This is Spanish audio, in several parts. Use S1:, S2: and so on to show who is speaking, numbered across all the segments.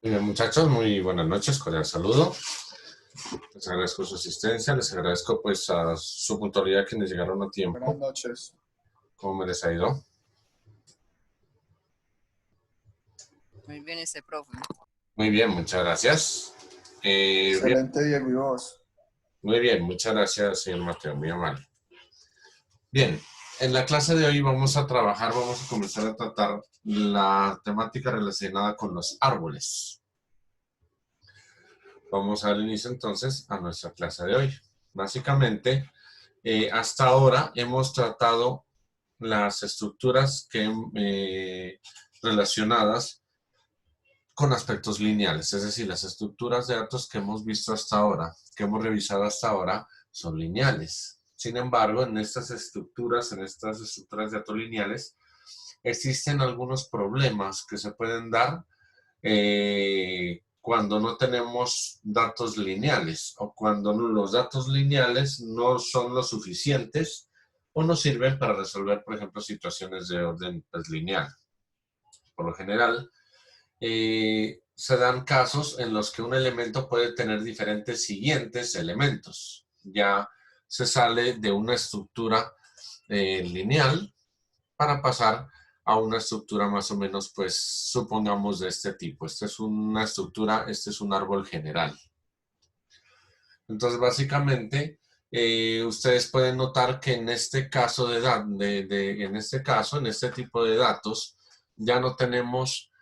S1: Muy bien, muchachos, muy buenas noches, cordial saludo. Les agradezco su asistencia, les agradezco pues a su puntualidad quienes llegaron a
S2: Buenas
S1: tiempo.
S2: noches.
S1: ¿Cómo me les ha ido?
S3: Muy bien, profe.
S1: Muy bien, muchas gracias. Bien,
S2: Excelente, Diego, y vos.
S1: muy bien, muchas gracias, señor Mateo, muy amable. Bien, en la clase de hoy vamos a trabajar, vamos a comenzar a tratar la temática relacionada con los árboles. Vamos a dar inicio entonces a nuestra clase de hoy. Básicamente, hasta ahora hemos tratado las estructuras relacionadas con aspectos lineales, es decir, las estructuras de datos que hemos visto hasta ahora, que hemos revisado hasta ahora, son lineales. Sin embargo, en estas estructuras de datos lineales, existen algunos problemas que se pueden dar cuando no tenemos datos lineales o cuando los datos lineales no son lo suficientes o no sirven para resolver, por ejemplo, situaciones de orden pues, lineal. Por lo general, se dan casos en los que un elemento puede tener diferentes siguientes elementos. Ya se sale de una estructura lineal para pasar a una estructura más o menos, pues, supongamos de este tipo. Esta es una estructura, este es un árbol general. Entonces, básicamente, ustedes pueden notar que en este caso en este tipo de datos, ya no tenemos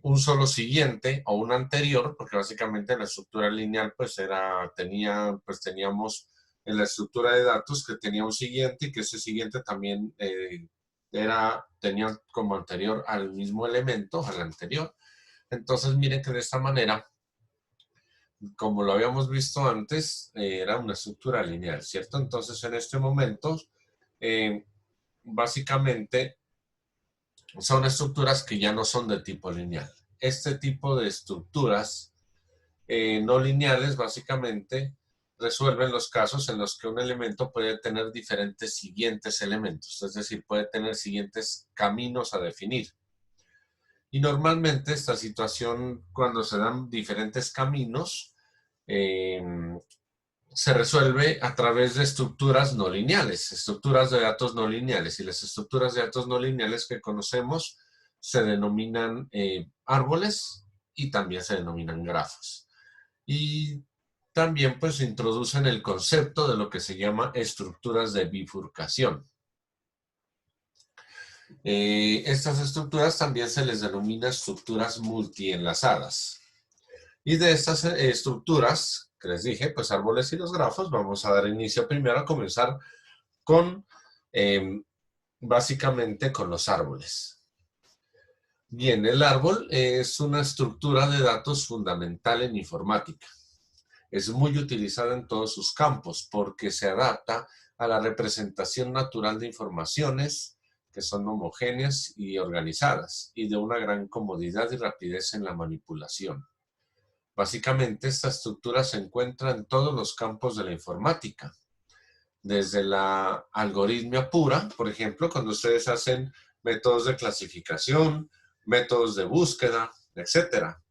S1: un solo siguiente o un anterior, porque básicamente la estructura lineal, pues, teníamos en la estructura de datos que tenía un siguiente y que ese siguiente también tenía como anterior al mismo elemento, al anterior. Entonces, miren que de esta manera, como lo habíamos visto antes, era una estructura lineal, ¿cierto? Entonces, en este momento, eh, básicamente, son estructuras que ya no son de tipo lineal. Este tipo de estructuras no lineales, básicamente, resuelven los casos en los que un elemento puede tener diferentes siguientes elementos, es decir, puede tener siguientes caminos a definir. Y normalmente esta situación, cuando se dan diferentes caminos, eh, se resuelve a través de estructuras no lineales, estructuras de datos no lineales. Y las estructuras de datos no lineales que conocemos se denominan árboles y también se denominan grafos. Y también pues introducen el concepto de lo que se llama estructuras de bifurcación. Estas estructuras también se les denomina estructuras multienlazadas. Y de estas estructuras, que les dije, pues árboles y los grafos, vamos a dar inicio primero a comenzar con, básicamente, con los árboles. Bien, el árbol es una estructura de datos fundamental en informática. Es muy utilizada en todos sus campos porque se adapta a la representación natural de informaciones que son homogéneas y organizadas y de una gran comodidad y rapidez en la manipulación. Básicamente, esta estructura se encuentra en todos los campos de la informática, desde la algoritmia pura, por ejemplo, cuando ustedes hacen métodos de clasificación, métodos de búsqueda, etcétera,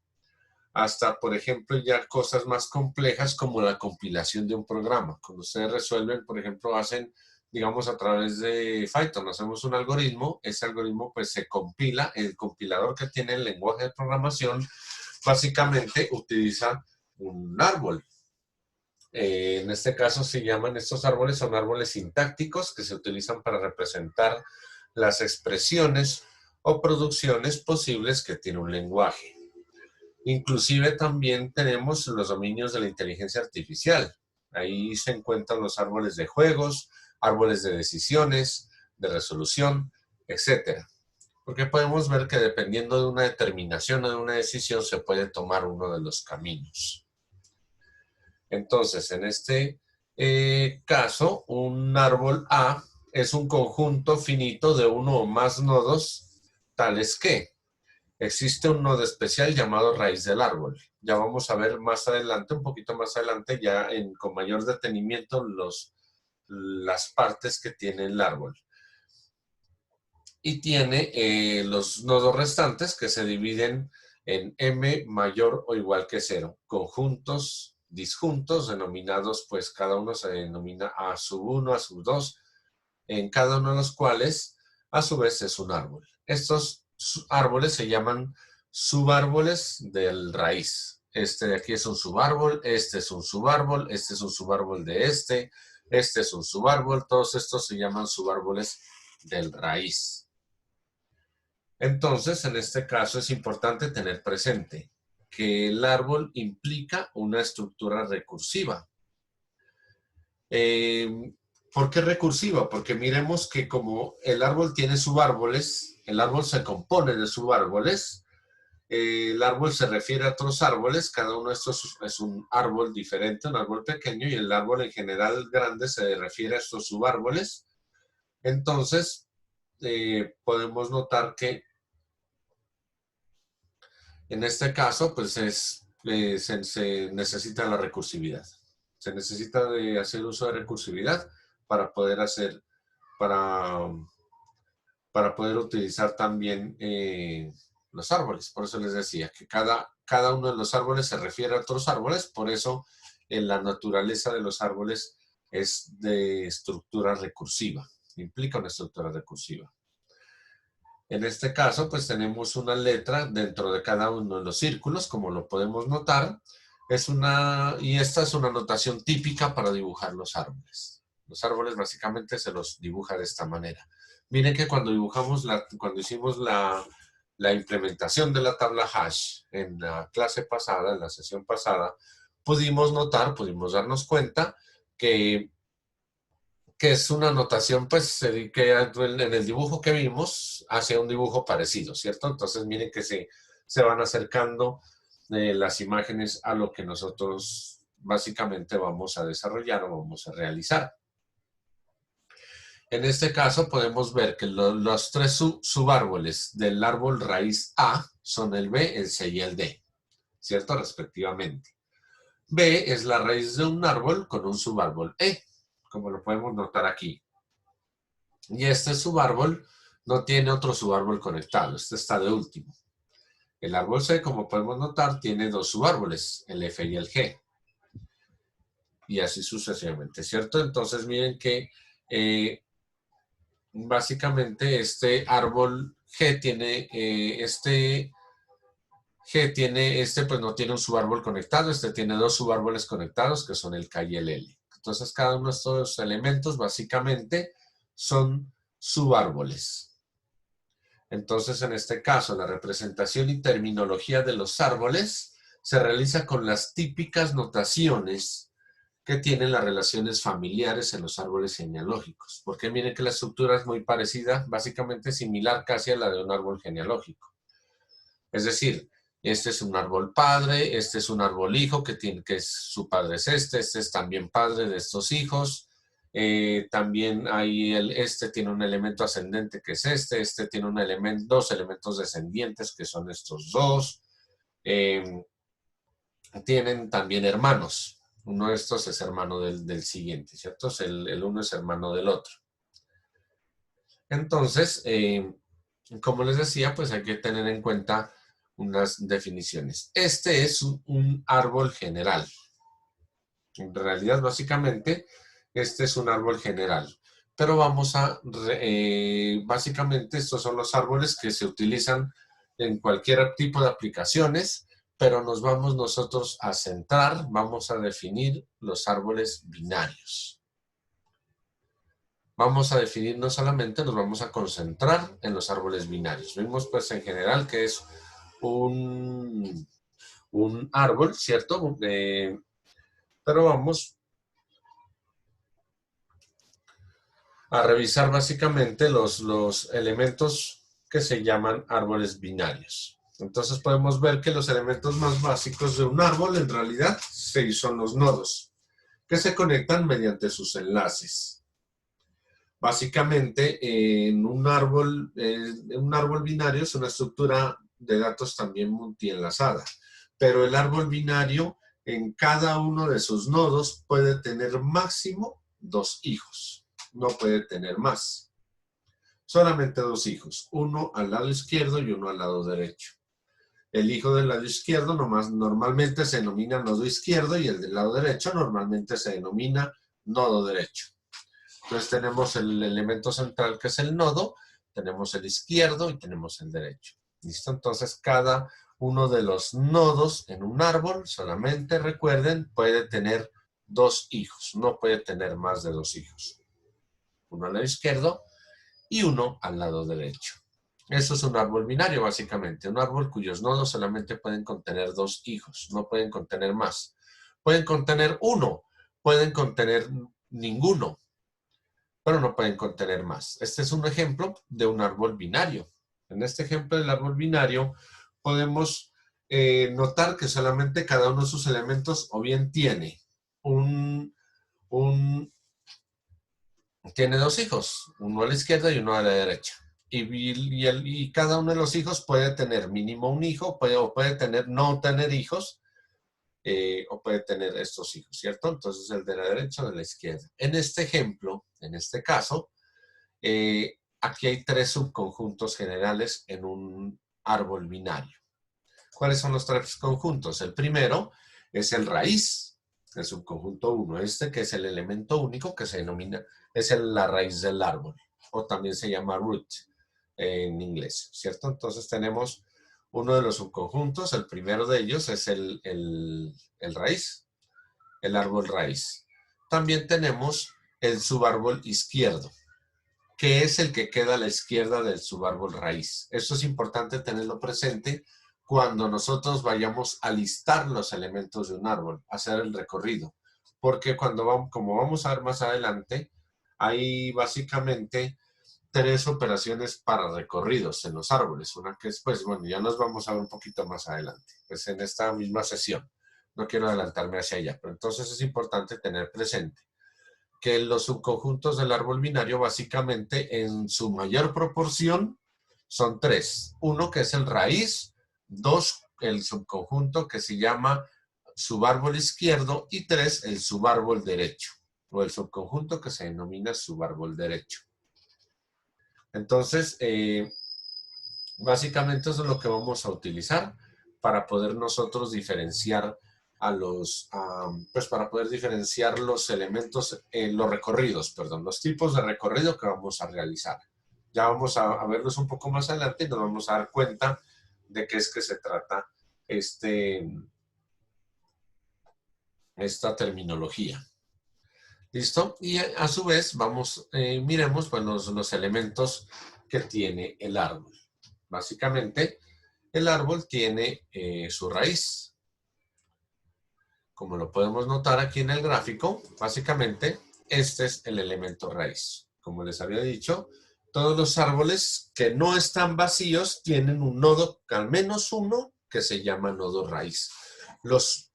S1: hasta, por ejemplo, ya cosas más complejas como la compilación de un programa. Cuando ustedes resuelven, por ejemplo, digamos, a través de Python, hacemos un algoritmo, ese algoritmo pues se compila, el compilador que tiene el lenguaje de programación básicamente utiliza un árbol. En este caso estos árboles son árboles sintácticos que se utilizan para representar las expresiones o producciones posibles que tiene un lenguaje. Inclusive también tenemos los dominios de la inteligencia artificial. Ahí se encuentran los árboles de juegos, árboles de decisiones, de resolución, etcétera. Porque podemos ver que dependiendo de una determinación o de una decisión se puede tomar uno de los caminos. Entonces, en este caso, un árbol A es un conjunto finito de uno o más nodos, tales que existe un nodo especial llamado raíz del árbol. Ya vamos a ver más adelante, un poquito más adelante, con mayor detenimiento, las partes que tiene el árbol. Y tiene los nodos restantes que se dividen en m mayor o igual que 0. Conjuntos disjuntos denominados, pues cada uno se denomina a sub 1, a sub 2, en cada uno de los cuales a su vez es un árbol. Estos árboles se llaman subárboles del raíz. Este de aquí es un subárbol, este es un subárbol, este es un subárbol de este es un subárbol, todos estos se llaman subárboles del raíz. Entonces, en este caso es importante tener presente que el árbol implica una estructura recursiva. ¿Por qué recursiva? Porque miremos que como el árbol tiene subárboles, el árbol se compone de subárboles, el árbol se refiere a otros árboles, cada uno de estos es un árbol diferente, un árbol pequeño, y el árbol en general grande se refiere a estos subárboles. Entonces, podemos notar que en este caso, pues se necesita la recursividad. Se necesita de hacer uso de recursividad para poder para poder utilizar también los árboles. Por eso les decía que cada uno de los árboles se refiere a otros árboles, por eso en la naturaleza de los árboles es de estructura recursiva, implica una estructura recursiva. En este caso, pues tenemos una letra dentro de cada uno de los círculos, como lo podemos notar, y esta es una notación típica para dibujar los árboles. Los árboles básicamente se los dibuja de esta manera. Miren que cuando hicimos la implementación de la tabla hash en la clase pasada, en la sesión pasada, pudimos darnos cuenta que es una notación, pues, que en el dibujo que vimos hacia un dibujo parecido, ¿cierto? Entonces, miren que se van acercando las imágenes a lo que nosotros básicamente vamos a desarrollar o vamos a realizar. En este caso podemos ver que los tres subárboles del árbol raíz A son el B, el C y el D, ¿cierto? Respectivamente. B es la raíz de un árbol con un subárbol E, como lo podemos notar aquí. Y este subárbol no tiene otro subárbol conectado, este está de último. El árbol C, como podemos notar, tiene dos subárboles, el F y el G. Y así sucesivamente, ¿cierto? Entonces miren que básicamente este árbol G pues no tiene un subárbol conectado, este tiene dos subárboles conectados que son el K y el L. Entonces cada uno de estos elementos básicamente son subárboles. Entonces en este caso la representación y terminología de los árboles se realiza con las típicas notaciones que tienen las relaciones familiares en los árboles genealógicos. Porque miren que la estructura es muy parecida, básicamente similar casi a la de un árbol genealógico. Es decir, este es un árbol padre, este es un árbol hijo, su padre es este es también padre de estos hijos. También este tiene un elemento ascendente que es este tiene dos elementos descendientes que son estos dos. Tienen también hermanos. Uno de estos es hermano del siguiente, ¿cierto? El uno es hermano del otro. Entonces, como les decía, pues hay que tener en cuenta unas definiciones. Este es un árbol general. En realidad, básicamente, este es un árbol general. Pero básicamente, estos son los árboles que se utilizan en cualquier tipo de aplicaciones, pero nos vamos nosotros a centrar, vamos a definir los árboles binarios. Vamos a definir, no solamente nos vamos a concentrar en los árboles binarios. Vimos pues en general que es un árbol, ¿cierto? Pero vamos a revisar básicamente los elementos que se llaman árboles binarios. Entonces podemos ver que los elementos más básicos de un árbol en realidad son los nodos, que se conectan mediante sus enlaces. Básicamente, un árbol binario es una estructura de datos también multienlazada, pero el árbol binario en cada uno de sus nodos puede tener máximo 2 hijos, no puede tener más. Solamente 2 hijos, uno al lado izquierdo y uno al lado derecho. El hijo del lado izquierdo normalmente se denomina nodo izquierdo y el del lado derecho normalmente se denomina nodo derecho. Entonces tenemos el elemento central que es el nodo, tenemos el izquierdo y tenemos el derecho. ¿Listo? Entonces cada uno de los nodos en un árbol, solamente recuerden, puede tener 2 hijos, no puede tener más de 2 hijos. Uno al lado izquierdo y uno al lado derecho. Eso es un árbol binario, básicamente. Un árbol cuyos nodos solamente pueden contener 2 hijos, no pueden contener más. Pueden contener 1, pueden contener ninguno, pero no pueden contener más. Este es un ejemplo de un árbol binario. En este ejemplo del árbol binario podemos notar que solamente cada uno de sus elementos o bien tiene tiene 2 hijos, uno a la izquierda y uno a la derecha. Y cada uno de los hijos puede tener mínimo un hijo, puede no tener hijos, o puede tener estos hijos, ¿cierto? Entonces el de la derecha o de la izquierda. En este ejemplo, en este caso, aquí hay 3 subconjuntos generales en un árbol binario. ¿Cuáles son los 3 conjuntos? El primero es el raíz, el subconjunto 1, que es el elemento único que se denomina, es la raíz del árbol, o también se llama root en inglés, ¿cierto? Entonces tenemos uno de los subconjuntos, el primero de ellos es el raíz, el árbol raíz. También tenemos el subárbol izquierdo, que es el que queda a la izquierda del subárbol raíz. Esto es importante tenerlo presente cuando nosotros vayamos a listar los elementos de un árbol, hacer el recorrido. Porque como vamos a ver más adelante, hay básicamente 3 operaciones para recorridos en los árboles. Una que es, pues bueno, ya nos vamos a ver un poquito más adelante, pues en esta misma sesión. No quiero adelantarme hacia allá, pero entonces es importante tener presente que los subconjuntos del árbol binario básicamente en su mayor proporción son 3. Uno que es el raíz, 2 el subconjunto que se llama subárbol izquierdo y 3 el subárbol derecho o el subconjunto que se denomina subárbol derecho. Entonces, básicamente eso es lo que vamos a utilizar para poder nosotros diferenciar pues para poder diferenciar los elementos, los recorridos, perdón, los tipos de recorrido que vamos a realizar. Ya vamos a verlos un poco más adelante y nos vamos a dar cuenta de qué es que se trata esta terminología. ¿Listo? Y a su vez miremos pues, los elementos que tiene el árbol. Básicamente, el árbol tiene su raíz. Como lo podemos notar aquí en el gráfico, básicamente este es el elemento raíz. Como les había dicho, todos los árboles que no están vacíos tienen un nodo, al menos uno, que se llama nodo raíz. Los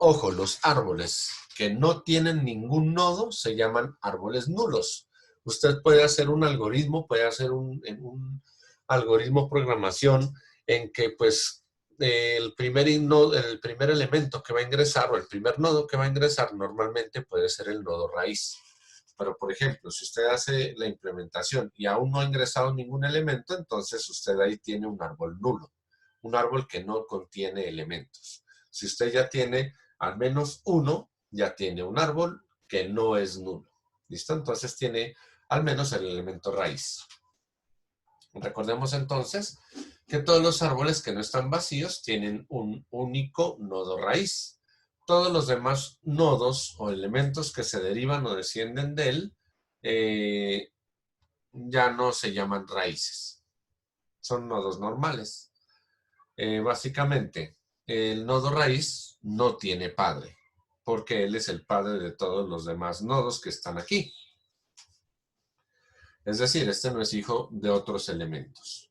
S1: árboles que no tienen ningún nodo se llaman árboles nulos. Usted puede hacer un algoritmo, puede hacer un algoritmo programación en que pues el primer elemento que va a ingresar o el primer nodo que va a ingresar normalmente puede ser el nodo raíz. Pero, por ejemplo, si usted hace la implementación y aún no ha ingresado ningún elemento, entonces usted ahí tiene un árbol nulo, un árbol que no contiene elementos. Si usted ya tiene al menos uno, ya tiene un árbol que no es nulo. ¿Listo? Entonces tiene al menos el elemento raíz. Recordemos entonces que todos los árboles que no están vacíos tienen un único nodo raíz. Todos los demás nodos o elementos que se derivan o descienden de él ya no se llaman raíces. Son nodos normales. Básicamente, el nodo raíz no tiene padre, porque él es el padre de todos los demás nodos que están aquí. Es decir, este no es hijo de otros elementos.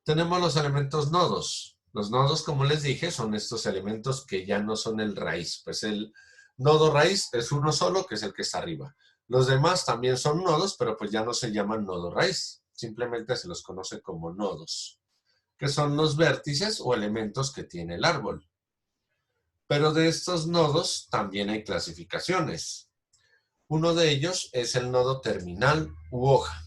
S1: Tenemos los elementos nodos. Los nodos, como les dije, son estos elementos que ya no son el raíz. Pues el nodo raíz es uno solo, que es el que está arriba. Los demás también son nodos, pero pues ya no se llaman nodo raíz. Simplemente se los conoce como nodos, que son los vértices o elementos que tiene el árbol. Pero de estos nodos también hay clasificaciones. Uno de ellos es el nodo terminal u hoja.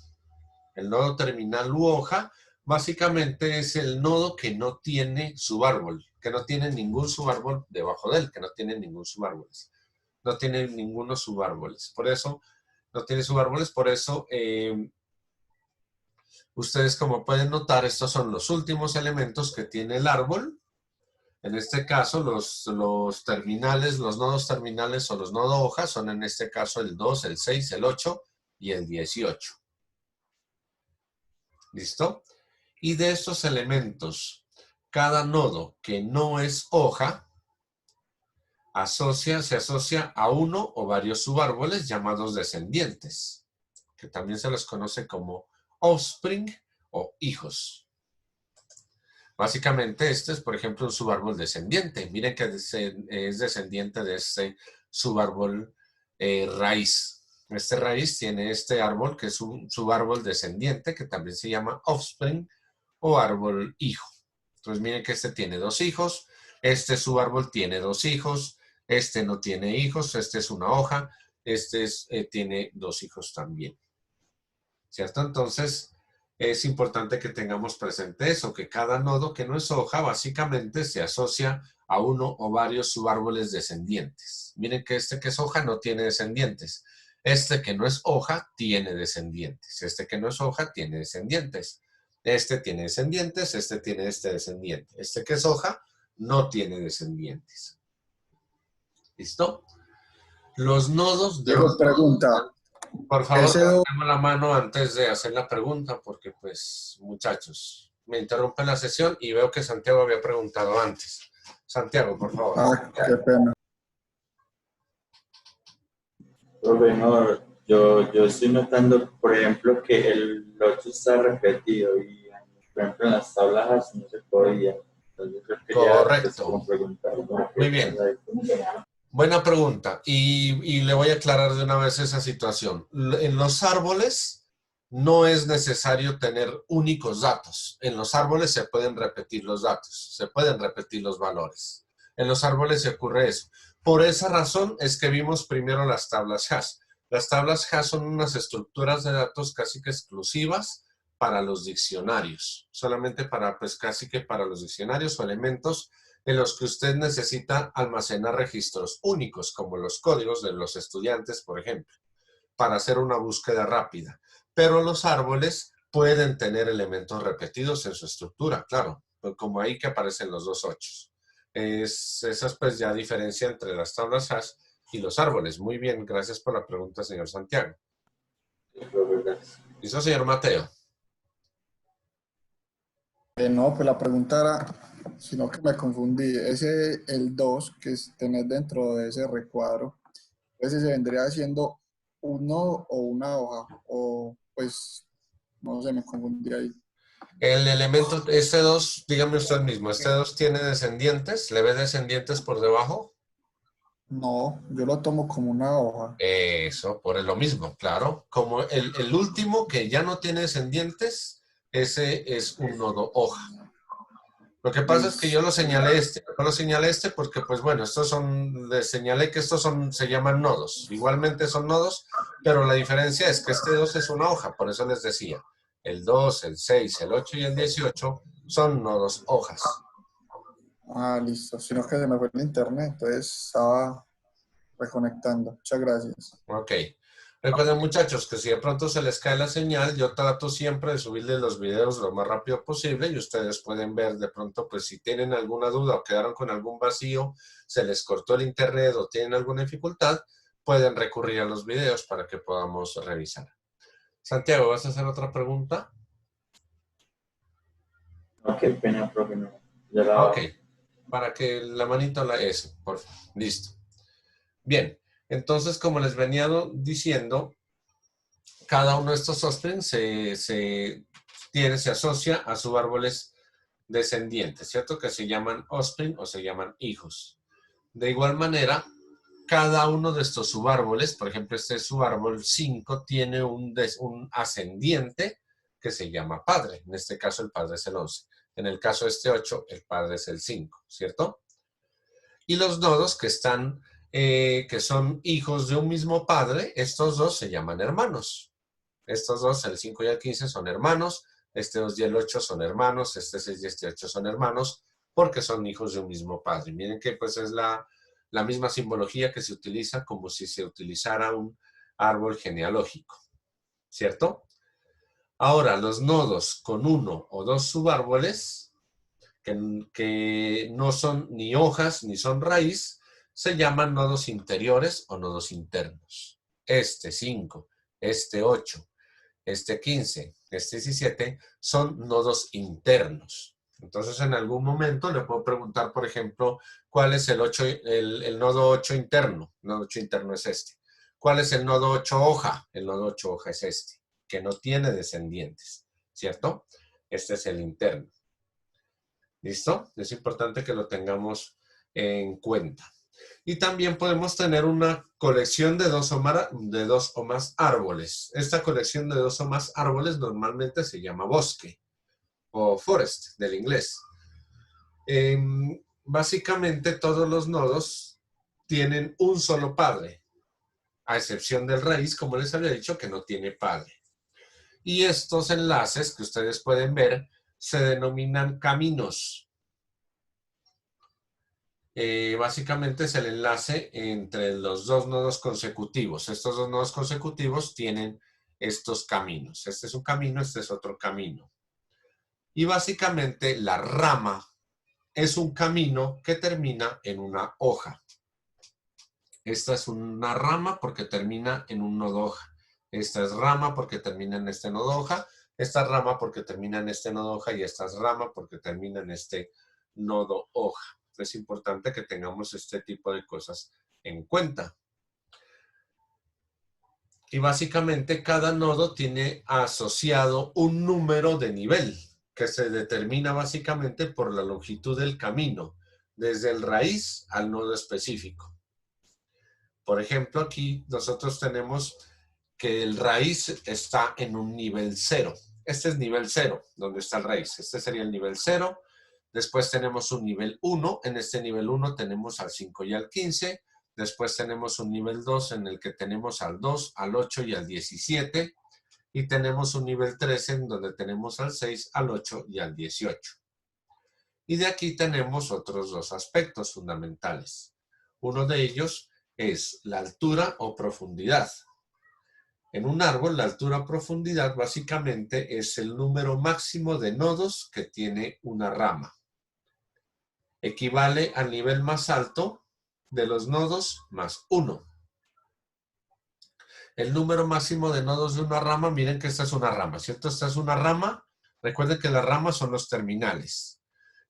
S1: El nodo terminal u hoja básicamente es el nodo que no tiene subárbol, que no tiene ningún subárbol debajo de él, que no tiene ningún subárboles. No tiene ninguno subárboles. Por eso, no tiene subárboles, por eso ustedes como pueden notar, estos son los últimos elementos que tiene el árbol. En este caso, los terminales, los nodos terminales o los nodos hojas son en este caso el 2, el 6, el 8 y el 18. ¿Listo? Y de estos elementos, cada nodo que no es hoja se asocia a uno o varios subárboles llamados descendientes, que también se los conoce como offspring o hijos. Básicamente este es, por ejemplo, un subárbol descendiente. Miren que es descendiente de este subárbol raíz. Este raíz tiene este árbol que es un subárbol descendiente que también se llama offspring o árbol hijo. Entonces miren que este tiene dos hijos, este subárbol tiene dos hijos, este no tiene hijos, este es una hoja, este tiene dos hijos también. ¿Cierto? Entonces es importante que tengamos presente eso, que cada nodo que no es hoja básicamente se asocia a uno o varios subárboles descendientes. Miren que este que es hoja no tiene descendientes. Este que no es hoja tiene descendientes. Este que no es hoja tiene descendientes. Este tiene descendientes, este tiene este descendiente. Este que es hoja no tiene descendientes. ¿Listo? Los nodos de...
S2: Diego, pregunta.
S1: Por favor, levantemos la mano antes de hacer la pregunta, porque pues, muchachos, me interrumpen la sesión y veo que Santiago había preguntado antes. Santiago, por favor.
S2: Ah, qué pena.
S4: Profe, no, yo estoy notando, por ejemplo, que el 8 está repetido y, por ejemplo, en las tablas no se podía. Entonces,
S1: correcto. Muy bien. Buena pregunta. Y le voy a aclarar de una vez esa situación. En los árboles no es necesario tener únicos datos. En los árboles se pueden repetir los datos, se pueden repetir los valores. En los árboles se ocurre eso. Por esa razón es que vimos primero las tablas hash. Las tablas hash son unas estructuras de datos casi que exclusivas para los diccionarios. Solamente para, pues casi que para los diccionarios o elementos en los que usted necesita almacenar registros únicos, como los códigos de los estudiantes, por ejemplo, para hacer una búsqueda rápida. Pero los árboles pueden tener elementos repetidos en su estructura, claro, como ahí que aparecen los dos 8. Esa es pues ya diferencia entre las tablas hash y los árboles. Muy bien, gracias por la pregunta, señor Santiago. ¿Listo, señor Mateo?
S2: No, pues la pregunta era, sino que me confundí. El 2 que es tener dentro de ese recuadro, ese se vendría siendo un nodo o una hoja, o pues, no sé, me confundí ahí.
S1: El elemento, este 2, dígame usted mismo, ¿este 2 tiene descendientes? ¿Le ve descendientes por debajo?
S2: No, yo lo tomo como una hoja.
S1: Eso, por lo mismo, claro. Como el último que ya no tiene descendientes, ese es un nodo hoja. Lo que pasa es que yo lo señalé porque, pues bueno, les señalé que estos se llaman nodos. Igualmente son nodos, pero la diferencia es que este 2 es una hoja, por eso les decía. El 2, el 6, el 8 y el 18 son nodos hojas.
S2: Ah, listo. Sino que se me fue el internet, entonces estaba reconectando. Muchas gracias.
S1: Ok. Recuerden, muchachos, que si de pronto se les cae la señal, yo trato siempre de subirles los videos lo más rápido posible y ustedes pueden ver de pronto, pues si tienen alguna duda o quedaron con algún vacío, se les cortó el internet o tienen alguna dificultad, pueden recurrir a los videos para que podamos revisar. Santiago, ¿vas a hacer otra pregunta?
S4: No, qué pena, profe, no.
S1: Ok, para que la manito eso, por favor. Listo. Bien, entonces como les venía diciendo, cada uno de estos offspring se asocia a subárboles descendientes, ¿cierto? Que se llaman offspring o se llaman hijos. De igual manera, cada uno de estos subárboles, por ejemplo, este subárbol 5 tiene un ascendiente que se llama padre. En este caso, el padre es el 11. En el caso de este 8, el padre es el 5, ¿cierto? Y los nodos que son hijos de un mismo padre, estos dos se llaman hermanos. Estos dos, el 5 y el 15, son hermanos, este 2 y el 8 son hermanos, este 6 y este 8 son hermanos, porque son hijos de un mismo padre. Miren que pues es la misma simbología que se utiliza como si se utilizara un árbol genealógico, ¿cierto? Ahora, los nodos con uno o dos subárboles, que no son ni hojas ni son raíz, se llaman nodos interiores o nodos internos. Este 5, este 8, este 15, este 17 son nodos internos. Entonces, en algún momento le puedo preguntar, por ejemplo, ¿cuál es el nodo 8 interno? El nodo 8 interno es este. ¿Cuál es el nodo 8 hoja? El nodo 8 hoja es este, que no tiene descendientes, ¿cierto? Este es el interno. ¿Listo? Es importante que lo tengamos en cuenta. Y también podemos tener una colección de dos o más árboles. Esta colección de 2 o más árboles normalmente se llama bosque o forest del inglés. Básicamente todos los nodos tienen un solo padre, a excepción del raíz, como les había dicho, que no tiene padre. Y estos enlaces que ustedes pueden ver se denominan caminos. Básicamente es el enlace entre los dos nodos consecutivos. Estos dos nodos consecutivos tienen estos caminos. Este es un camino, este es otro camino. Y básicamente la rama es un camino que termina en una hoja. Esta es una rama porque termina en un nodo hoja. Esta es rama porque termina en este nodo hoja. Esta es rama porque termina en este nodo hoja y esta es rama porque termina en este nodo hoja. Es importante que tengamos este tipo de cosas en cuenta. Y básicamente cada nodo tiene asociado un número de nivel que se determina básicamente por la longitud del camino, desde el raíz al nodo específico. Por ejemplo, aquí nosotros tenemos que el raíz está en un nivel 0. Este es nivel 0, donde está el raíz. Este sería el nivel 0. Después tenemos un nivel 1. En este nivel 1 tenemos al 5 y al 15. Después tenemos un nivel 2 en el que tenemos al 2, al 8 y al 17. Y tenemos un nivel 3 en donde tenemos al 6, al 8 y al 18. Y de aquí tenemos otros dos aspectos fundamentales. Uno de ellos es la altura o profundidad. En un árbol, la altura o profundidad básicamente es el número máximo de nodos que tiene una rama. Equivale al nivel más alto de los nodos más 1. El número máximo de nodos de una rama, miren que esta es una rama, ¿cierto? Esta es una rama. Recuerden que las ramas son los terminales.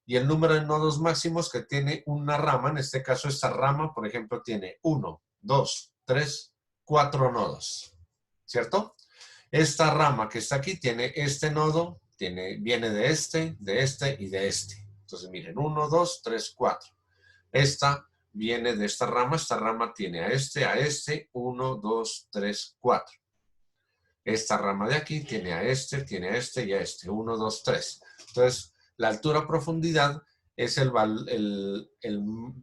S1: Y el número de nodos máximos que tiene una rama, en este caso esta rama, por ejemplo, tiene 1, 2, 3, 4 nodos, ¿cierto? Esta rama que está aquí tiene este nodo, viene de este y de este. Entonces, miren, 1, 2, 3, 4. Esta viene de esta rama tiene a este, 1, 2, 3, 4. Esta rama de aquí tiene a este y a este, 1, 2, 3. Entonces, la altura-profundidad es el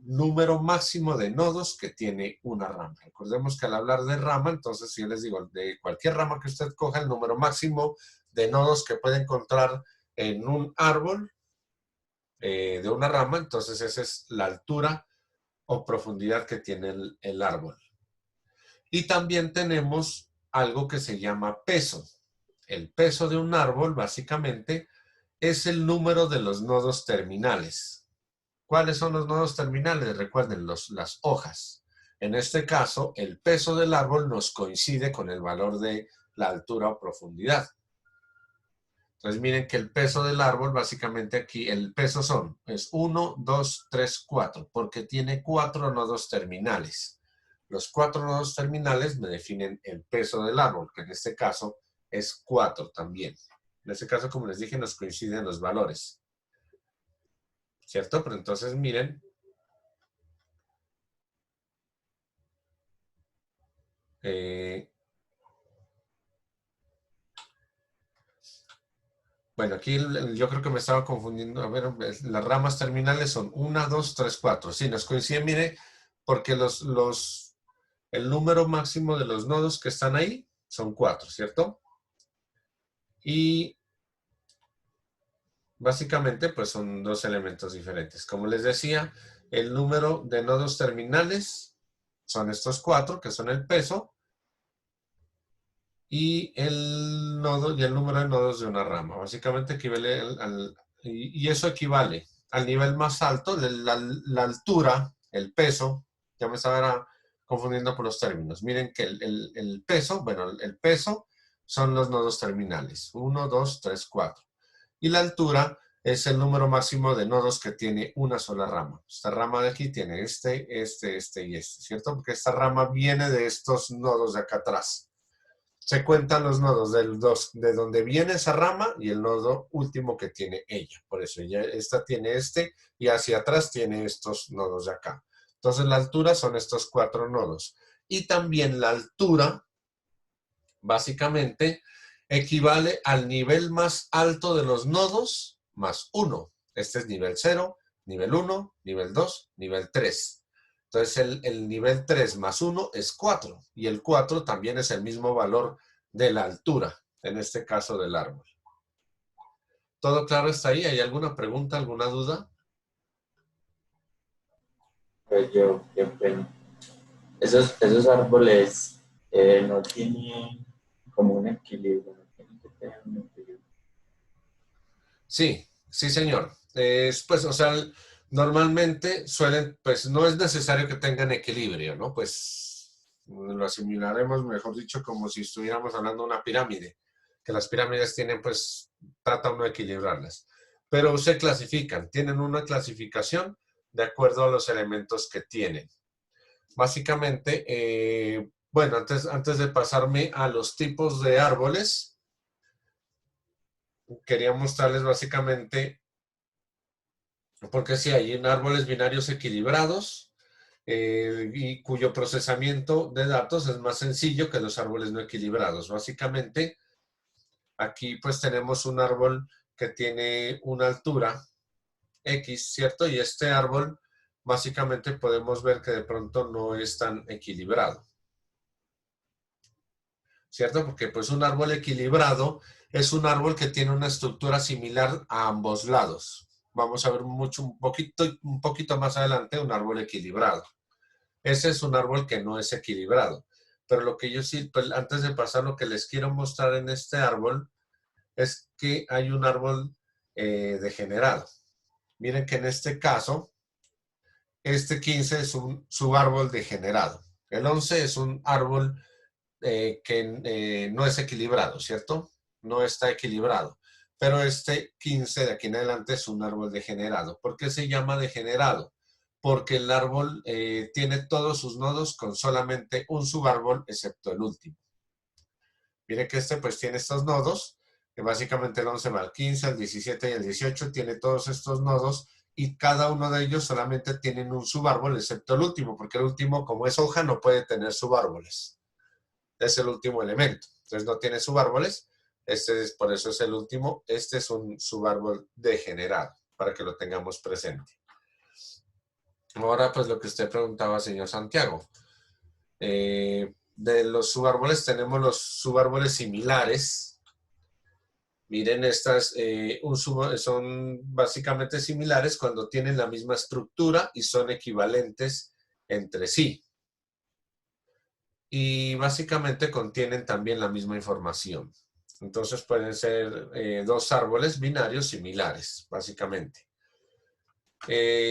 S1: número máximo de nodos que tiene una rama. Recordemos que al hablar de rama, entonces si yo les digo, de cualquier rama que usted coja, el número máximo de nodos que puede encontrar en un árbol de una rama, entonces esa es la altura o profundidad que tiene el árbol. Y también tenemos algo que se llama peso. El peso de un árbol, básicamente, es el número de los nodos terminales. ¿Cuáles son los nodos terminales? Recuerden, las hojas. En este caso, el peso del árbol nos coincide con el valor de la altura o profundidad. Entonces, miren que el peso del árbol, básicamente aquí, el peso es 1, 2, 3, 4, porque tiene 4 nodos terminales. Los 4 nodos terminales me definen el peso del árbol, que en este caso es 4 también. En este caso, como les dije, nos coinciden los valores. ¿Cierto? Pero entonces, miren. Bueno, aquí yo creo que me estaba confundiendo. A ver, las ramas terminales son 1, 2, 3, 4. Sí, nos coinciden, mire, porque el número máximo de los nodos que están ahí son 4, ¿cierto? Y Básicamente, pues son dos elementos diferentes. Como les decía, el número de nodos terminales son estos 4, que son el peso, y el nodo y el número de nodos de una rama. Básicamente equivale y eso equivale al nivel más alto, la altura, el peso. Ya me estaba confundiendo por los términos. Miren que el peso, bueno, el peso son los nodos terminales. 1, 2, 3, 4. Y la altura es el número máximo de nodos que tiene una sola rama. Esta rama de aquí tiene este y este, ¿cierto? Porque esta rama viene de estos nodos de acá atrás. Se cuentan los nodos de donde viene esa rama y el nodo último que tiene ella. Por eso esta tiene este y hacia atrás tiene estos nodos de acá. Entonces la altura son estos 4 nodos. Y también la altura, básicamente, equivale al nivel más alto de los nodos más 1. Este es nivel 0, nivel 1, nivel 2, nivel 3. Entonces el nivel 3 más 1 es 4 y el 4 también es el mismo valor de la altura, en este caso del árbol. ¿Todo claro hasta ahí? ¿Hay alguna pregunta, alguna duda?
S4: Pues yo, qué pena. Esos árboles no tienen como un equilibrio, no tienen que tener un equilibrio.
S1: Sí, sí, señor. Pues, o sea, normalmente suelen, pues no es necesario que tengan equilibrio, ¿no? Pues lo asimilaremos, mejor dicho, como si estuviéramos hablando de una pirámide, que las pirámides tienen, pues, trata uno de equilibrarlas. Pero se clasifican, tienen una clasificación de acuerdo a los elementos que tienen. Básicamente, bueno, antes de pasarme a los tipos de árboles, quería mostrarles básicamente, porque sí, hay árboles binarios equilibrados y cuyo procesamiento de datos es más sencillo que los árboles no equilibrados. Básicamente, aquí pues tenemos un árbol que tiene una altura X, ¿cierto? Y este árbol, básicamente podemos ver que de pronto no es tan equilibrado, ¿cierto? Porque pues un árbol equilibrado es un árbol que tiene una estructura similar a ambos lados. Vamos a ver un poquito más adelante un árbol equilibrado. Ese es un árbol que no es equilibrado. Pero lo que yo sí, pues antes de pasar, lo que les quiero mostrar en este árbol es que hay un árbol degenerado. Miren que en este caso, este 15 es un subárbol degenerado. El 11 es un árbol que no es equilibrado, ¿cierto? No está equilibrado. Pero este 15 de aquí en adelante es un árbol degenerado. ¿Por qué se llama degenerado? Porque el árbol tiene todos sus nodos con solamente un subárbol, excepto el último. Mire que este pues tiene estos nodos, que básicamente el 11 va al 15, al 17 y al 18, tiene todos estos nodos y cada uno de ellos solamente tienen un subárbol, excepto el último, porque el último, como es hoja, no puede tener subárboles. Es el último elemento. Entonces no tiene subárboles. Por eso es el último. Este es un subárbol degenerado, para que lo tengamos presente. Ahora, pues lo que usted preguntaba, señor Santiago. De los subárboles tenemos los subárboles similares. Miren, estas son básicamente similares cuando tienen la misma estructura y son equivalentes entre sí. Y básicamente contienen también la misma información. Entonces pueden ser dos árboles binarios similares, básicamente.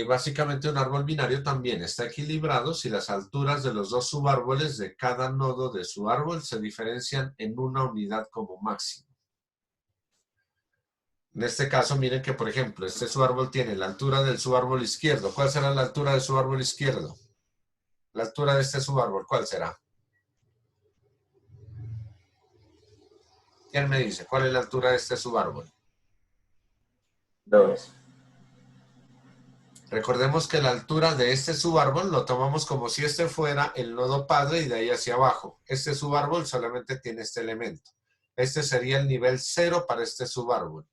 S1: Básicamente un árbol binario también está equilibrado si las alturas de los dos subárboles de cada nodo de su árbol se diferencian en una unidad como máximo. En este caso, miren que, por ejemplo, este subárbol tiene la altura del subárbol izquierdo. ¿Cuál será la altura del subárbol izquierdo? La altura de este subárbol, ¿cuál será? ¿Quién me dice? ¿Cuál es la altura de este subárbol?
S4: 2.
S1: Recordemos que la altura de este subárbol lo tomamos como si este fuera el nodo padre y de ahí hacia abajo. Este subárbol solamente tiene este elemento. Este sería el nivel 0 para este subárbol.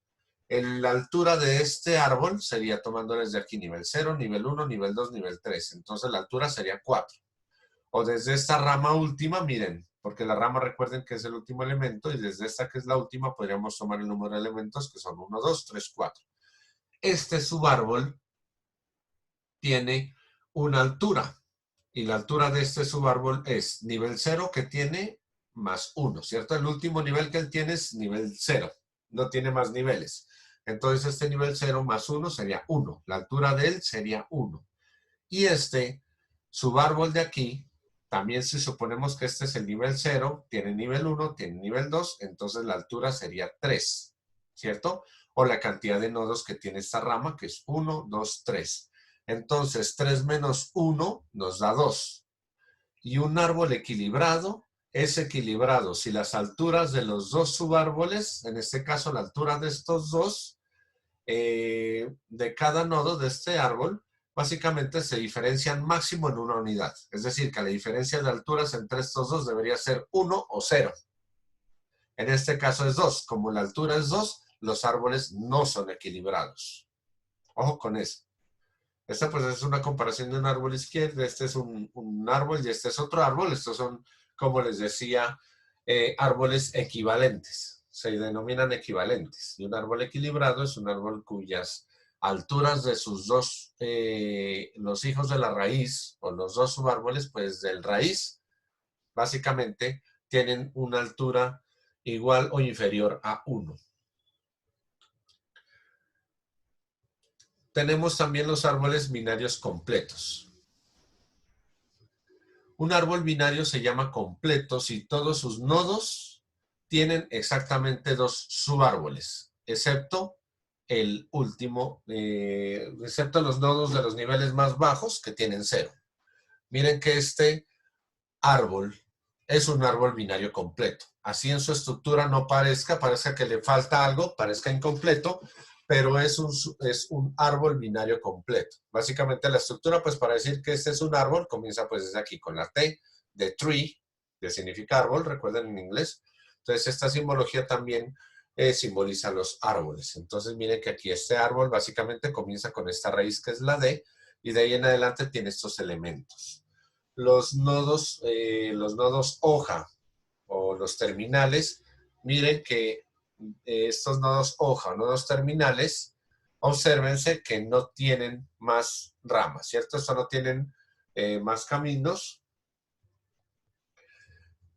S1: La altura de este árbol sería tomando desde aquí nivel 0, nivel 1, nivel 2, nivel 3. Entonces la altura sería 4. O desde esta rama última, miren, porque la rama recuerden que es el último elemento y desde esta que es la última podríamos tomar el número de elementos que son 1, 2, 3, 4. este subárbol tiene una altura. Y la altura de este subárbol es nivel 0 que tiene más 1, ¿cierto? El último nivel que él tiene es nivel 0. No tiene más niveles. Entonces este nivel 0 más 1 sería 1. La altura de él sería 1. Y este subárbol de aquí, también si suponemos que este es el nivel 0, tiene nivel 1, tiene nivel 2, entonces la altura sería 3, ¿cierto? O la cantidad de nodos que tiene esta rama, que es 1, 2, 3. Entonces 3 menos 1 nos da 2. Y un árbol equilibrado es equilibrado si las alturas de los dos subárboles, en este caso la altura de estos dos, de cada nodo de este árbol, básicamente se diferencian máximo en una unidad. Es decir, que la diferencia de alturas entre estos dos debería ser 1 o 0. En este caso es 2. Como la altura es 2, los árboles no son equilibrados. Ojo con eso. Esta pues es una comparación de un árbol izquierdo. Este es un árbol y este es otro árbol. Estos son, como les decía, árboles equivalentes. Se denominan equivalentes. Y un árbol equilibrado es un árbol cuyas alturas de sus dos, los hijos de la raíz o los dos subárboles, pues del raíz, básicamente tienen una altura igual o inferior a 1. Tenemos también los árboles binarios completos. Un árbol binario se llama completo si todos sus nodos tienen exactamente 2 subárboles, excepto el último, excepto los nodos de los niveles más bajos que tienen 0. Miren que este árbol es un árbol binario completo. Así en su estructura no parezca que le falta algo, parezca incompleto, pero es un árbol binario completo. Básicamente la estructura, pues para decir que este es un árbol, comienza pues desde aquí con la T de tree, que significa árbol, recuerden en inglés. Entonces esta simbología también simboliza los árboles. Entonces miren que aquí este árbol básicamente comienza con esta raíz que es la D, y de ahí en adelante tiene estos elementos. Los nodos hoja o los terminales, miren que estos nodos hoja o nodos terminales, obsérvense que no tienen más ramas, ¿cierto? Estos no tienen más caminos,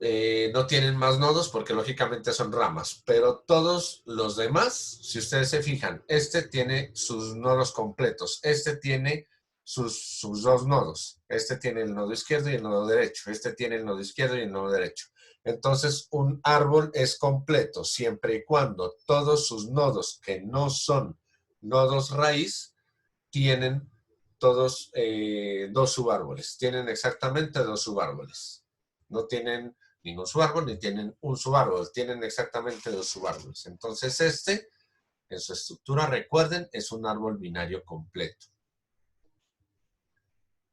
S1: no tienen más nodos porque lógicamente son ramas, pero todos los demás, si ustedes se fijan, este tiene sus nodos completos, este tiene sus 2 nodos, este tiene el nodo izquierdo y el nodo derecho, este tiene el nodo izquierdo y el nodo derecho. Entonces, un árbol es completo siempre y cuando todos sus nodos que no son nodos raíz tienen todos 2 subárboles, tienen exactamente 2 subárboles. No tienen ningún subárbol ni tienen un subárbol, tienen exactamente 2 subárboles. Entonces este, en su estructura, recuerden, es un árbol binario completo.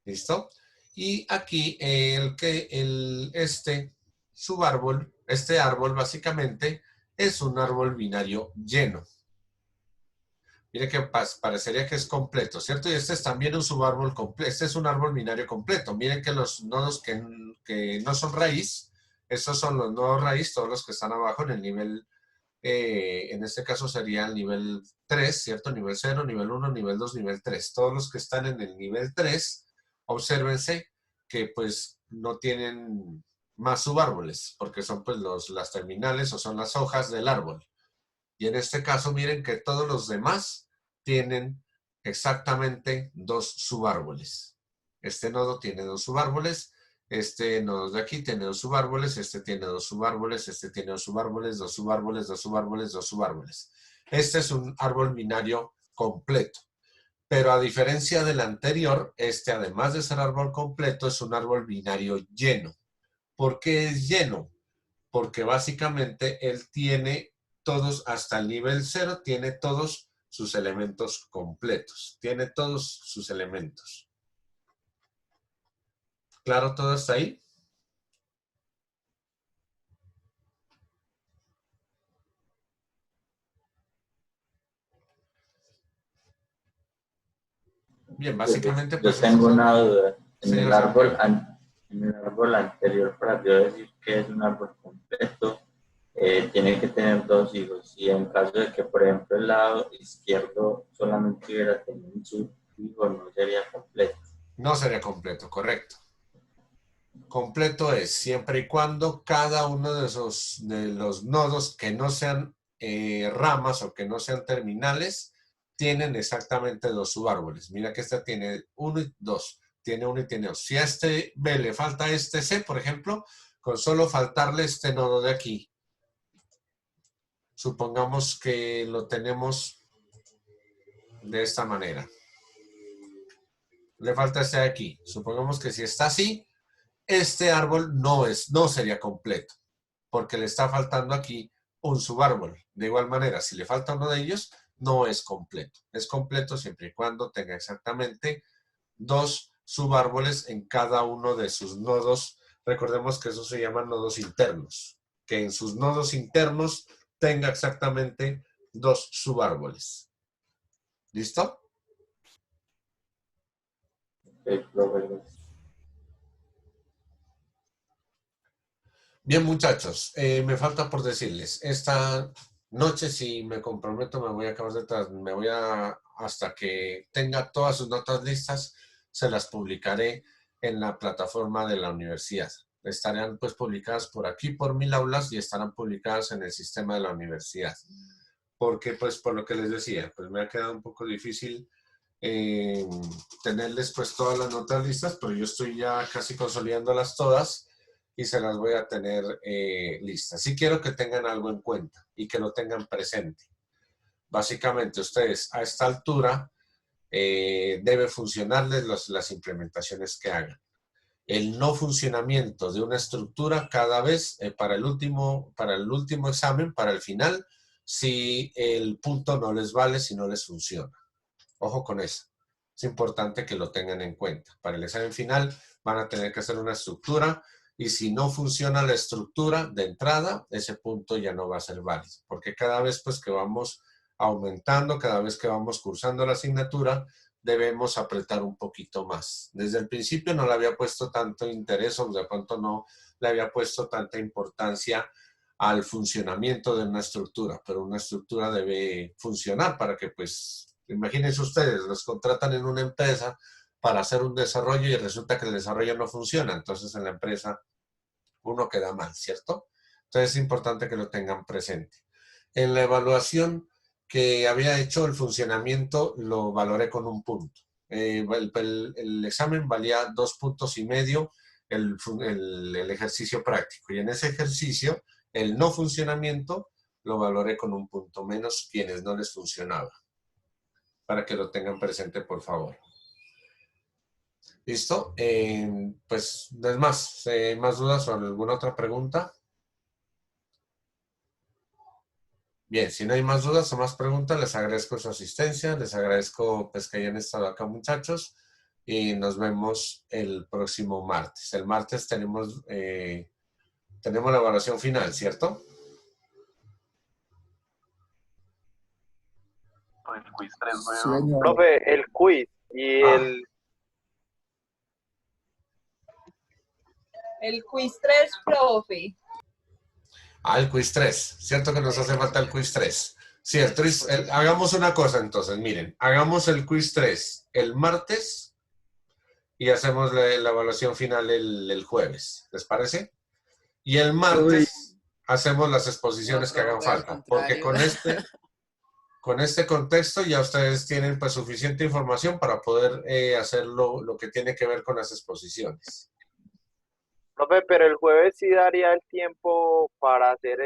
S1: ¿Listo? Y aquí este subárbol, este árbol básicamente es un árbol binario lleno. Mire que parecería que es completo, ¿cierto? Y este es también un subárbol completo, este es un árbol binario completo. Miren que los nodos que no son raíz, estos son los nodos raíz, todos los que están abajo en el nivel, en este caso sería el nivel 3, ¿cierto? Nivel 0, nivel 1, nivel 2, nivel 3. Todos los que están en el nivel 3, obsérvense que pues no tienen más subárboles, porque son pues las terminales o son las hojas del árbol. Y en este caso miren que todos los demás tienen exactamente 2 subárboles. Este nodo tiene 2 subárboles, este nodo de aquí tiene 2 subárboles, este tiene 2 subárboles, este tiene 2 subárboles, 2 subárboles, 2 subárboles, 2 subárboles. Este es un árbol binario completo. Pero a diferencia del anterior, este además de ser árbol completo, es un árbol binario lleno. ¿Por qué es lleno? Porque básicamente él tiene todos, hasta el nivel 0, tiene todos sus elementos completos. Tiene todos sus elementos. ¿Claro todo está ahí? Bien, básicamente
S4: Yo
S1: pues...
S4: tengo una duda.
S1: Bien, básicamente
S4: Yo
S1: pues...
S4: tengo una duda.
S1: Señor Santiago.
S4: En el árbol anterior, para yo decir que es un árbol completo, tiene que tener dos hijos. Y en caso de que, por ejemplo, el lado izquierdo solamente hubiera tenido un subhijo, no sería completo.
S1: No sería completo, correcto. Completo es siempre y cuando cada uno de los nodos que no sean ramas o que no sean terminales tienen exactamente dos subárboles. Mira que este tiene 1 y 2. Tiene 1 y tiene 2. Si a este B le falta este C, por ejemplo, con solo faltarle este nodo de aquí, supongamos que lo tenemos de esta manera. Le falta este de aquí. Supongamos que si está así, este árbol no sería completo, porque le está faltando aquí un subárbol. De igual manera, si le falta uno de ellos, no es completo. Es completo siempre y cuando tenga exactamente dos subárboles en cada uno de sus nodos. Recordemos que eso se llaman nodos internos, que en sus nodos internos tenga exactamente dos subárboles. ¿Listo? Bien, muchachos, me falta por decirles, esta noche, si me comprometo, me voy a acabar hasta que tenga todas sus notas listas, se las publicaré en la plataforma de la universidad. Estarán pues publicadas por aquí, por Mil Aulas, y estarán publicadas en el sistema de la universidad. Porque pues por lo que les decía, pues me ha quedado un poco difícil tenerles pues todas las notas listas, pero yo estoy ya casi consolidándolas todas y se las voy a tener listas. Sí quiero que tengan algo en cuenta y que lo tengan presente. Básicamente, ustedes a esta altura debe funcionarles las implementaciones que hagan. El no funcionamiento de una estructura cada vez para el último examen, para el final, si el punto no les vale, si no les funciona. Ojo con eso. Es importante que lo tengan en cuenta. Para el examen final van a tener que hacer una estructura y si no funciona la estructura de entrada, ese punto ya no va a ser válido. Porque cada vez pues, que vamos aumentando, cada vez que vamos cursando la asignatura, debemos apretar un poquito más. Desde el principio no le había puesto tanto interés o de pronto no le había puesto tanta importancia al funcionamiento de una estructura, pero una estructura debe funcionar para que pues... Imagínense ustedes, los contratan en una empresa para hacer un desarrollo y resulta que el desarrollo no funciona. Entonces en la empresa uno queda mal, ¿cierto? Entonces es importante que lo tengan presente. En la evaluación que había hecho el funcionamiento lo valoré con un punto. El examen valía 2,5 puntos el ejercicio práctico. Y en ese ejercicio, el no funcionamiento lo valoré con un punto menos quienes no les funcionaba. Para que lo tengan presente, por favor. ¿Listo? Pues, no es más. ¿Más dudas o alguna otra pregunta? Bien, si no hay más dudas o más preguntas, les agradezco su asistencia, les agradezco pues, que hayan estado acá, muchachos, y nos vemos el próximo martes. El martes tenemos la evaluación final, ¿cierto?
S5: El quiz 3,
S2: Sí, señor.
S6: Profe, el quiz y
S7: El quiz 3, profe.
S1: El quiz 3. ¿Cierto que nos hace falta el quiz 3? Cierto. Hagamos una cosa entonces, miren. Hagamos el quiz 3 el martes y hacemos la evaluación final el jueves. ¿Les parece? Y el martes hacemos las exposiciones que hagan falta. Porque con este contexto ya ustedes tienen pues suficiente información para poder hacer lo que tiene que ver con las exposiciones.
S6: profe, pero el jueves sí daría el tiempo para hacer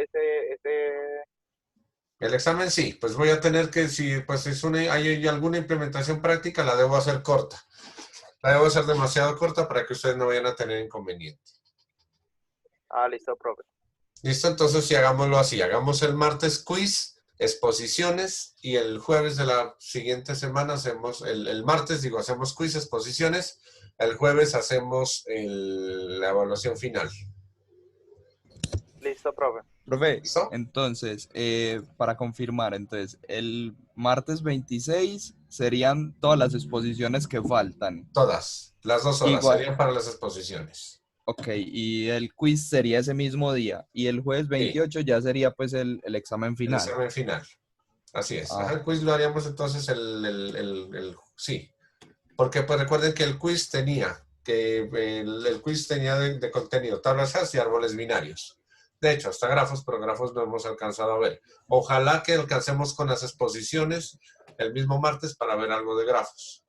S1: El examen sí, pues voy a tener que, si pues hay alguna implementación práctica, la debo hacer corta. La debo hacer demasiado corta para que ustedes no vayan a tener inconveniente.
S6: listo, profe.
S1: Listo, entonces sí, hagámoslo así. Hagamos el martes quiz, exposiciones, y el jueves de la siguiente semana hacemos, el martes digo, hacemos quiz, exposiciones, el jueves hacemos la evaluación final.
S6: Listo, profe.
S8: Profe,
S1: ¿Listo?
S8: entonces, para confirmar, entonces, el martes 26 serían todas las exposiciones que faltan.
S1: Todas, las 2 horas
S8: Igual.
S1: serían para las exposiciones.
S8: Ok, y el quiz sería ese mismo día. Y el jueves 28 ya sería pues el examen
S1: El
S8: final.
S1: examen final. Así es.
S8: Ah,
S1: Ajá, el quiz lo haríamos entonces sí. Porque pues recuerden que el quiz tenía el quiz tenía de contenido tablas Hash y árboles binarios. De hecho, hasta grafos, pero grafos no hemos alcanzado a ver. Ojalá que alcancemos con las exposiciones el mismo martes para ver algo de grafos.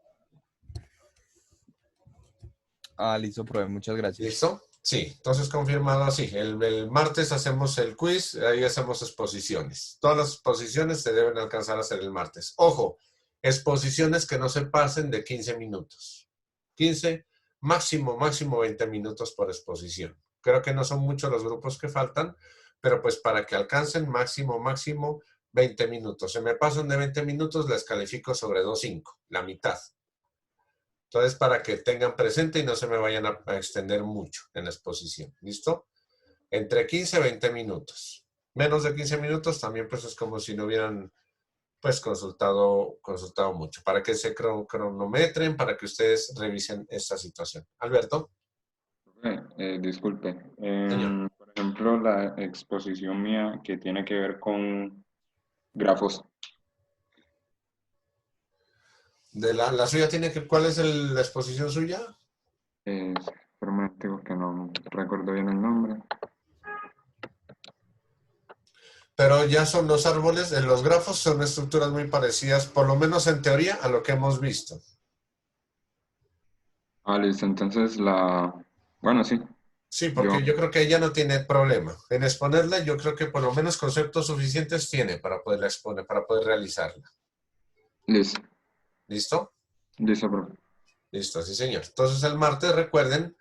S8: listo, profe, muchas gracias.
S1: ¿Listo? Sí, entonces confirmado así. El martes hacemos el quiz, ahí hacemos exposiciones. Todas las exposiciones se deben alcanzar a hacer el martes. Ojo, exposiciones que no se pasen de 15 minutos. 15, máximo 20 minutos por exposición. Creo que no son muchos los grupos que faltan, pero pues para que alcancen máximo 20 minutos. Se me pasan de 20 minutos, les califico sobre 2.5, la mitad. Entonces, para que tengan presente y no se me vayan a extender mucho en la exposición. ¿Listo? Entre 15 y 20 minutos. Menos de 15 minutos también pues es como si no hubieran pues consultado mucho. Para que se cronometren, para que ustedes revisen esta situación. Alberto.
S5: Disculpe.
S1: Señor.
S5: Por ejemplo, la exposición mía que tiene que ver con grafos.
S1: De la suya tiene que, ¿cuál es la exposición suya?
S5: Pero me digo que no recuerdo bien el nombre.
S1: Pero ya son los árboles, los grafos son estructuras muy parecidas, por lo menos en teoría, a lo que hemos visto.
S5: Listo. Entonces bueno, sí.
S1: Sí, porque yo creo que ella no tiene problema. En exponerla, yo creo que por lo menos conceptos suficientes tiene para poderla exponer, para poder realizarla.
S5: Listo.
S1: ¿Listo?
S5: Listo, profe.
S1: Listo, sí, señor. Entonces el martes, recuerden,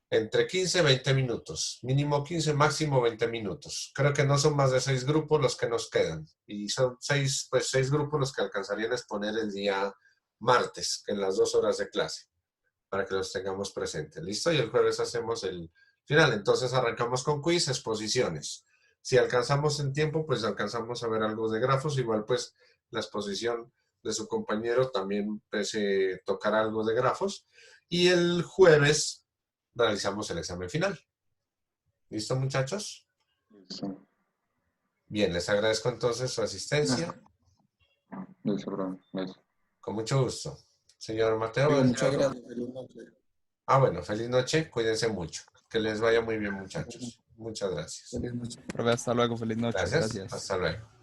S1: entre 15 y 20 minutos. Mínimo 15, máximo 20 minutos. Creo que no son más de 6 grupos los que nos quedan. Y son 6 grupos los que alcanzarían a exponer el día martes, en las 2 horas de clase, para que los tengamos presentes. ¿Listo? Y el jueves hacemos el final. Entonces arrancamos con quiz, exposiciones. Si alcanzamos en tiempo, pues alcanzamos a ver algo de grafos. Igual, pues, la exposición de su compañero también pues, tocará algo de grafos. Y el jueves realizamos el examen final. ¿Listo, muchachos?
S5: Listo.
S1: Bien, les agradezco entonces su asistencia.
S5: Listo, profe. Listo.
S1: Con mucho gusto. Señor Mateo.
S2: Digo, muchas gracias. Feliz noche.
S1: Bueno, feliz noche. Cuídense mucho. Que les vaya muy bien, muchachos. Muchas gracias.
S2: Feliz noche.
S8: Profe, hasta luego, feliz noche.
S1: Gracias.
S8: Gracias.
S1: Hasta luego.